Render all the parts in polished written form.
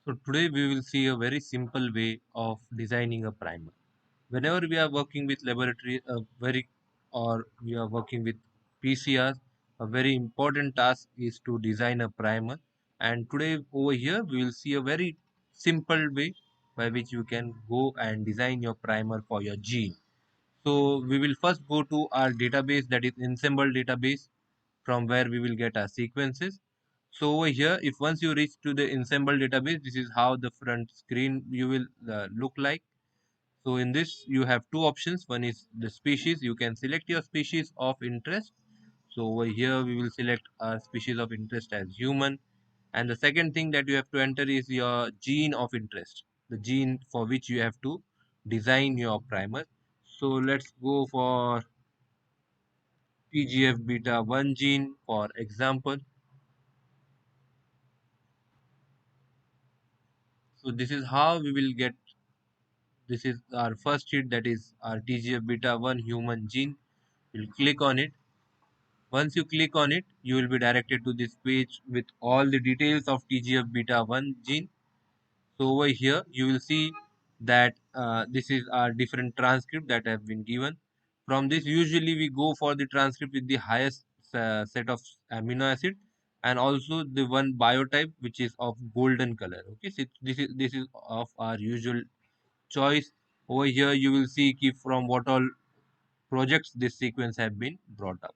So today we will see a very simple way of designing a primer. Whenever we are working with laboratory, or we are working with PCRs, a very important task is to design a primer. And today over here we will see a very simple way by which you can go and design your primer for your gene. So we will first go to our database, that is Ensemble database, from where we will get our sequences. So over here, if once you reach to the Ensemble database, this is how the front screen you will look like. So in this you have two options. One is the species. You can select your species of interest. So over here we will select our species of interest as human. And the second thing that you have to enter is your gene of interest, the gene for which you have to design your primer. So let's go for TGF beta 1 gene for example. So this is how we will get, this is our first sheet, that is our TGF beta 1 human gene. We'll click on it. Once you click on it, you will be directed to this page with all the details of TGF beta 1 gene. So over here, you will see that this is our different transcript that have been given. From this, usually we go for the transcript with the highest set of amino acid, and also the one biotype which is of golden color. Okay, so this is of our usual choice. Over here, you will see key from what all projects this sequence have been brought up.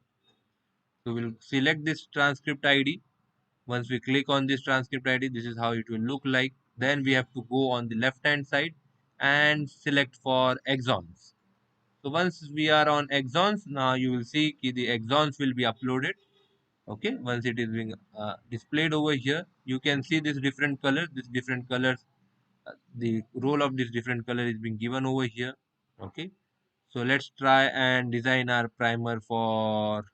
So we'll select this transcript ID. Once we click on this transcript ID, this is how it will look like. Then we have to go on the left hand side and select for exons. So once we are on exons, now you will see the exons will be uploaded. Okay, once it is being displayed over here, you can see this different color. This different colors, the role of this different color is being given over here. Okay, so let's try and design our primer for,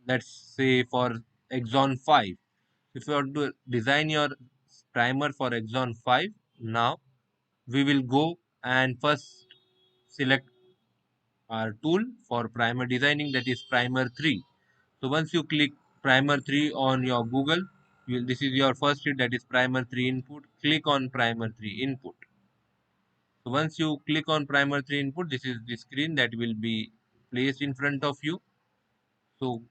let's say, for exon 5. If you want to design your primer for exon 5, now we will go and first select our tool for primer designing, that is primer 3. So once you click primer 3 on your Google, this is your first sheet, that is primer 3 input. Click on primer 3 input. So once you click on primer 3 input, this is the screen that will be placed in front of you. So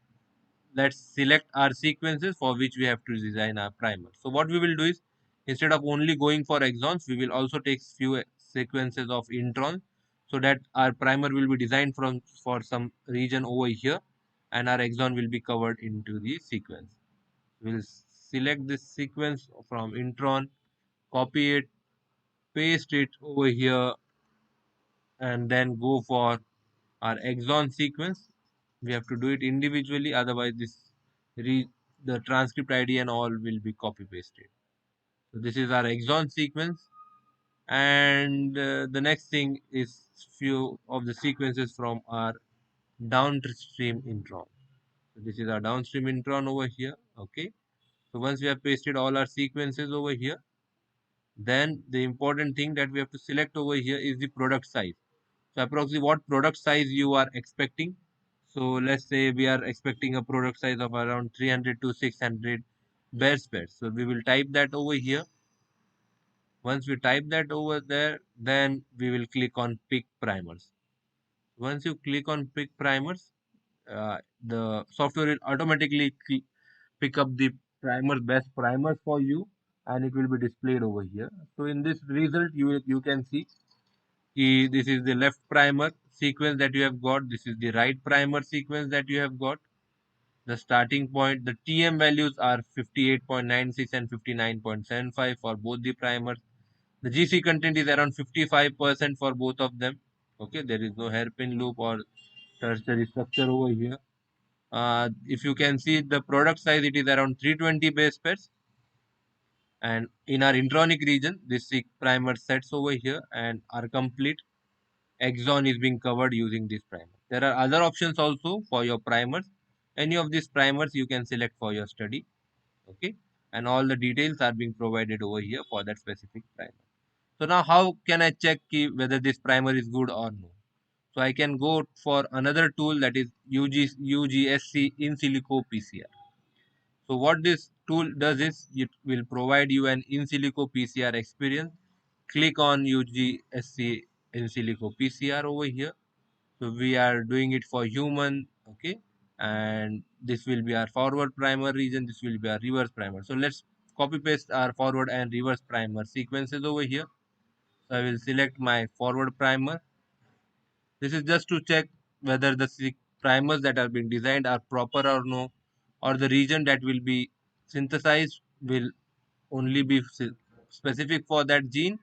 let's select our sequences for which we have to design our primer. So what we will do is, instead of only going for exons, we will also take few sequences of introns, so that our primer will be designed from for some region over here, and our exon will be covered into the sequence. We'll select this sequence from intron, copy it, paste it over here, and then go for our exon sequence. We have to do it individually, otherwise the transcript ID and all will be copy pasted. So this is our exon sequence, and the next thing is few of the sequences from our downstream intron. So this is our downstream intron over here. Okay, so once we have pasted all our sequences over here, then the important thing that we have to select over here is the product size. So approximately what product size you are expecting. So let's say we are expecting a product size of around 300 to 600 base pairs. So we will type that over here. Once we type that over there, then we will click on pick primers. Once you click on pick primers, the software will automatically pick up the best primers for you, and it will be displayed over here. So in this result, you can see this is the left primer sequence that you have got. This is the right primer sequence that you have got. The starting point, the TM values are 58.96 and 59.75 for both the primers. The GC content is around 55% for both of them. Okay, there is no hairpin loop or tertiary structure over here. If you can see the product size, it is around 320 base pairs. And in our intronic region, this primer sets over here and are complete. Exon is being covered using this primer. There are other options also for your primers. Any of these primers you can select for your study. Okay, and all the details are being provided over here for that specific primer. So now how can I check whether this primer is good or no? So I can go for another tool, that is UGSC in silico PCR. So what this tool does is it will provide you an in silico PCR experience. Click on UGSC in silico PCR over here. So we are doing it for human, okay, and this will be our forward primer region, this will be our reverse primer. So let's copy paste our forward and reverse primer sequences over here. So I will select my forward primer. This is just to check whether the primers that are being designed are proper or no, or the region that will be synthesized will only be specific for that gene,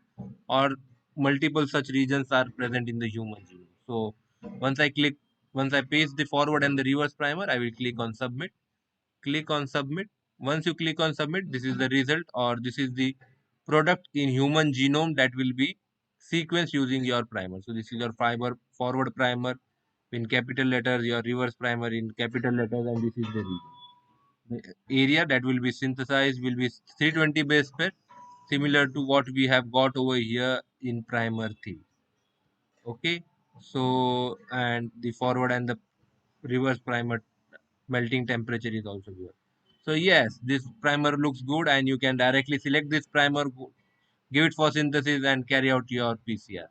or multiple such regions are present in the human genome. So once I click, once I paste the forward and the reverse primer, I will click on submit. Click on submit. Once you click on submit, this is the result, or this is the product in human genome that will be sequenced using your primer. So this is your fiber forward primer in capital letters, your reverse primer in capital letters, and this is the region. The area that will be synthesized will be 320 base pair, similar to what we have got over here in primer theme. Okay, so and the forward and the reverse primer melting temperature is also here. So yes, this primer looks good, and you can directly select this primer, give it for synthesis, and carry out your PCR.